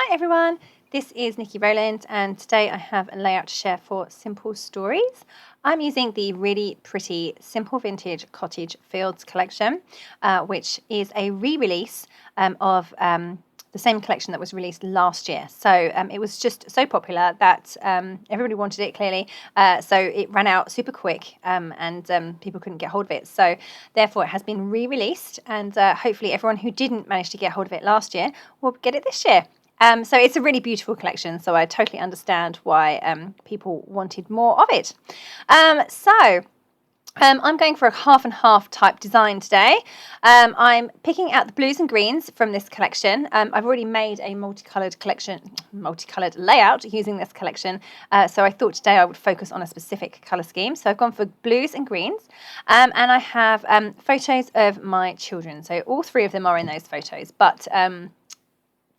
Hi everyone, this is Nikki Rowland and today I have a layout to share for Simple Stories. I'm using the really pretty Simple Vintage Cottage Fields collection, which is a re-release of the same collection that was released last year. So it was just so popular that everybody wanted it clearly, so it ran out super quick and people couldn't get hold of it. So therefore it has been re-released and hopefully everyone who didn't manage to get hold of it last year will get it this year. So it's a really beautiful collection, so I totally understand why people wanted more of it. I'm going for a half and half type design today. I'm picking out the blues and greens from this collection. I've already made a multicolored layout using this collection. So I thought today I would focus on a specific color scheme. So I've gone for blues and greens. And I have photos of my children. So all three of them are in those photos, but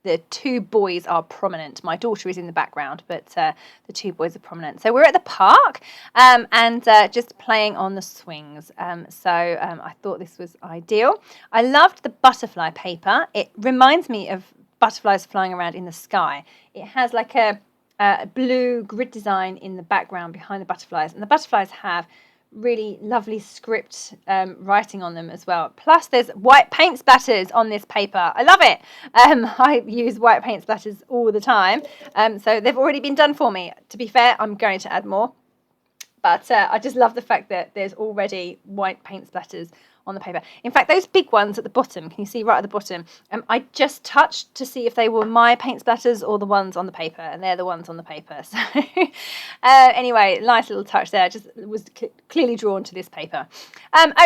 the two boys are prominent. My daughter is in the background, but the two boys are prominent. So we're at the park and just playing on the swings. I thought this was ideal. I loved the butterfly paper. It reminds me of butterflies flying around in the sky. It has like a blue grid design in the background behind the butterflies, and the butterflies have really lovely script writing on them as well. Plus there's white paint splatters on this paper. I love it. I use white paint splatters all the time, so they've already been done for me. To be fair, I'm going to add more, but I just love the fact that there's already white paint splatters on the paper. In fact, those big ones at the bottom, can you see right at the bottom? I just touched to see if they were my paint splatters or the ones on the paper, and they're the ones on the paper. So anyway, nice little touch there. Just was clearly drawn to this paper.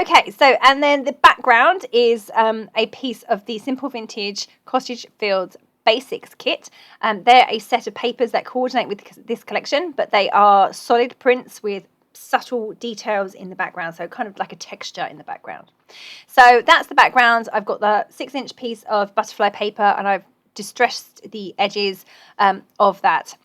Okay, so and then the background is a piece of the Simple Vintage Cottage Fields Basics kit. They're a set of papers that coordinate with this collection, but they are solid prints with subtle details in the background, so kind of like a texture in the background. So that's the background. I've got the 6-inch piece of butterfly paper and I've distressed the edges of that.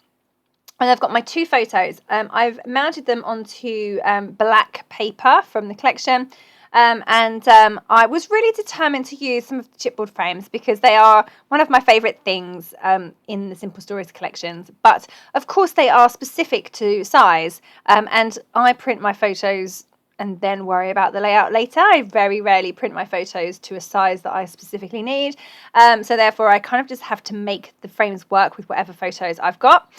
And I've got my two photos. I've mounted them onto black paper from the collection. I was really determined to use some of the chipboard frames because they are one of my favourite things in the Simple Stories collections. But of course they are specific to size, and I print my photos and then worry about the layout later. I very rarely print my photos to a size that I specifically need. So therefore I kind of just have to make the frames work with whatever photos I've got.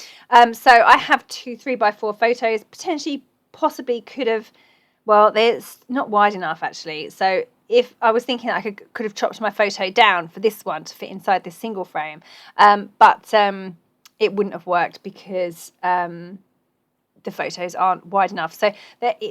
So I have two 3x4 photos, possibly could have, well, it's not wide enough actually. So if I was thinking I could have chopped my photo down for this one to fit inside this single frame, but it wouldn't have worked because the photos aren't wide enough. So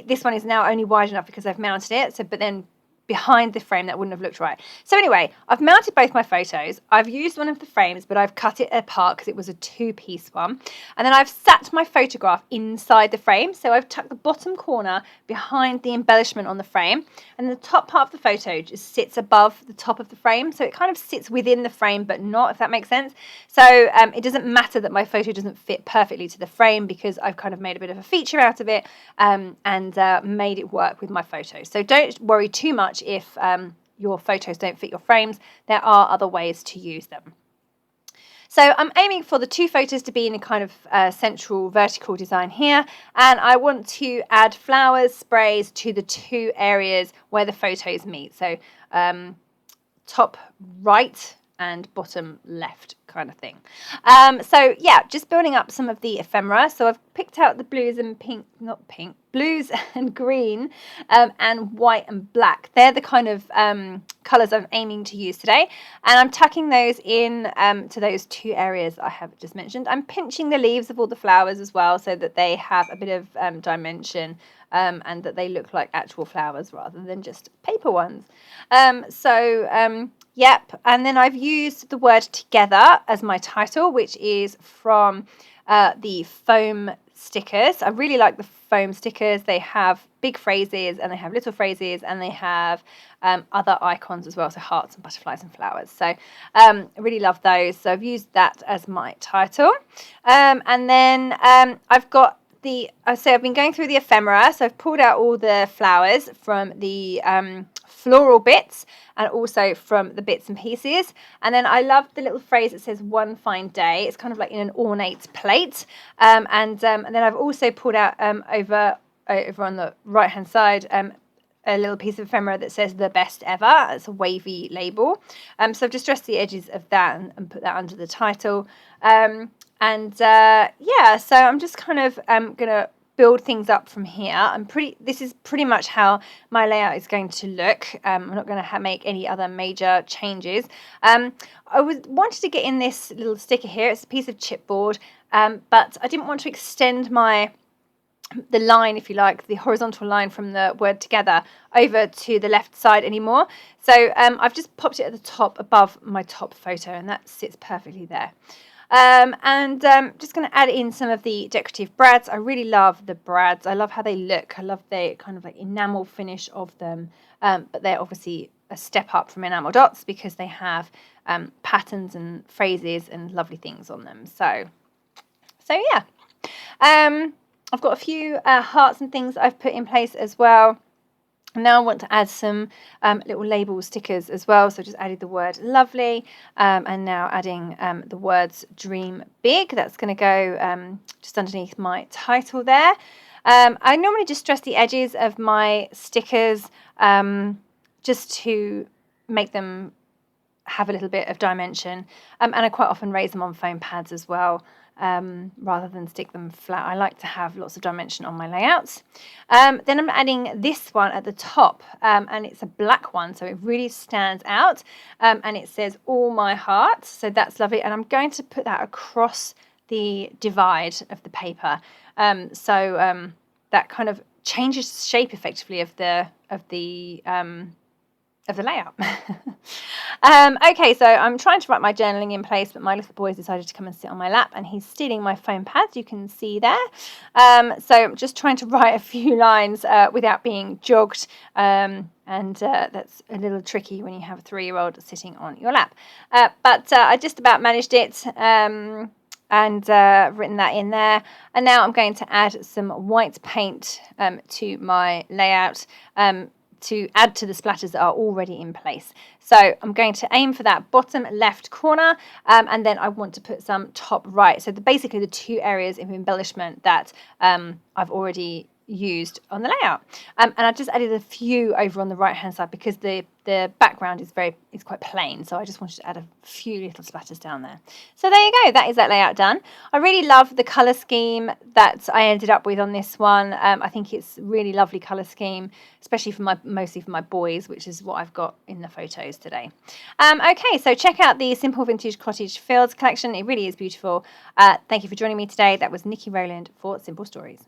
this one is now only wide enough because I've mounted it. So, but then behind the frame that wouldn't have looked right. So anyway, I've mounted both my photos. I've used one of the frames, but I've cut it apart because it was a 2-piece one. And then I've sat my photograph inside the frame. So I've tucked the bottom corner behind the embellishment on the frame, and the top part of the photo just sits above the top of the frame. So it kind of sits within the frame, but not, if that makes sense. So it doesn't matter that my photo doesn't fit perfectly to the frame because I've kind of made a bit of a feature out of it and made it work with my photo. So don't worry too much if your photos don't fit your frames. There are other ways to use them. So I'm aiming for the two photos to be in a kind of central vertical design here, and I want to add flowers, sprays to the two areas where the photos meet. So top right and bottom left kind of thing. So yeah, just building up some of the ephemera. So I've picked out the blues and blues and green and white and black. They're the kind of colours I'm aiming to use today, and I'm tucking those in to those two areas I have just mentioned. I'm pinching the leaves of all the flowers as well so that they have a bit of dimension and that they look like actual flowers rather than just paper ones. Yep, and then I've used the word together as my title, which is from the foam stickers. I really like the foam stickers. They have big phrases and they have little phrases and they have other icons as well, so hearts and butterflies and flowers. So I really love those. So I've used that as my title. And then I've got I've been going through the ephemera, so I've pulled out all the flowers from the floral bits and also from the bits and pieces. And then I love the little phrase that says "one fine day." It's kind of like in an ornate plate. And then I've also pulled out over on the right hand side a little piece of ephemera that says "the best ever." It's a wavy label. So I've just dressed the edges of that and put that under the title. Yeah, so I'm just kind of gonna build things up from here. This is pretty much how my layout is going to look. I'm not going to make any other major changes. I wanted to get in this little sticker here. It's a piece of chipboard, but I didn't want to extend the line, if you like, the horizontal line from the word together over to the left side anymore. So I've just popped it at the top above my top photo, and that sits perfectly there. Just going to add in some of the decorative brads. I really love the brads. I love how they look. I love the kind of like enamel finish of them, but they're obviously a step up from enamel dots because they have patterns and phrases and lovely things on them. So yeah. I've got a few hearts and things that I've put in place as well. Now I want to add some little label stickers as well. So just added the word lovely and now adding the words dream big. That's going to go just underneath my title there. I normally just dress the edges of my stickers just to make them have a little bit of dimension. And I quite often raise them on foam pads as well. Rather than stick them flat. I like to have lots of dimension on my layouts. Then I'm adding this one at the top, and it's a black one, so it really stands out, and it says all my heart, so that's lovely, and I'm going to put that across the divide of the paper, so that kind of changes shape effectively of the layout. Okay, so I'm trying to write my journaling in place, but my little boy has decided to come and sit on my lap, and he's stealing my foam pads, you can see there. So I'm just trying to write a few lines without being jogged, and that's a little tricky when you have a 3-year-old sitting on your lap. But I just about managed it. And written that in there, and now I'm going to add some white paint to my layout to add to the splatters that are already in place. So I'm going to aim for that bottom left corner, and then I want to put some top right. So basically the 2 areas of embellishment that I've already used on the layout. And I just added a few over on the right hand side because the background is quite plain, so I just wanted to add a few little splatters down there. So there you go, that is that layout done. I really love the colour scheme that I ended up with on this one. I think it's a really lovely colour scheme, especially mostly for my boys, which is what I've got in the photos today. Okay, so check out the Simple Vintage Cottage Fields collection. It really is beautiful. Thank you for joining me today. That was Nikki Rowland for Simple Stories.